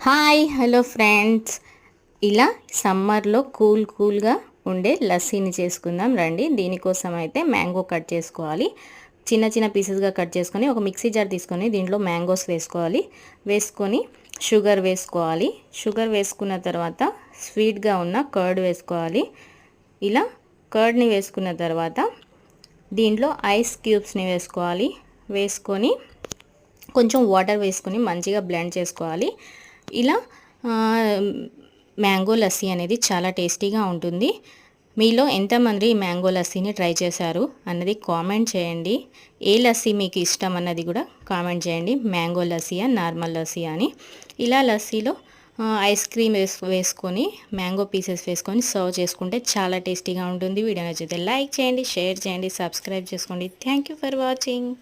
Hi hello friends, ఇలా సమ్మర్లో కూల్గా ఉండే లస్సీని చేసుకుందాం రండి. దీనికోసం అయితే మ్యాంగో కట్ చేసుకోవాలి. చిన్న చిన్న పీసెస్గా కట్ చేసుకొని ఒక మిక్సీ జార్ తీసుకొని దీంట్లో మ్యాంగోస్ వేసుకొని షుగర్ వేసుకోవాలి. షుగర్ వేసుకున్న తర్వాత స్వీట్గా ఉన్న కర్డ్ వేసుకోవాలి. ఇలా కర్డ్ని వేసుకున్న తర్వాత దీంట్లో ఐస్ క్యూబ్స్ని వేసుకొని కొంచెం వాటర్ వేసుకొని మంచిగా బ్లెండ్ చేసుకోవాలి. ఇలా మ్యాంగో లస్సీ అనేది చాలా టేస్టీగా ఉంటుంది. మీలో ఎంతమంది ఈ మ్యాంగో లస్సీని ట్రై చేశారు అన్నది కామెంట్ చేయండి. ఏ లస్సీ మీకు ఇష్టం అన్నది కూడా కామెంట్ చేయండి. మ్యాంగో లస్సీయా, నార్మల్ లస్సీయా అని. ఇలా లస్సీలో ఐస్ క్రీమ్ వేసుకొని మ్యాంగో పీసెస్ వేసుకొని సర్వ్ చేసుకుంటే చాలా టేస్టీగా ఉంటుంది. వీడియో నచ్చితే లైక్ చేయండి, షేర్ చేయండి, సబ్స్క్రైబ్ చేసుకోండి. Thank you for watching.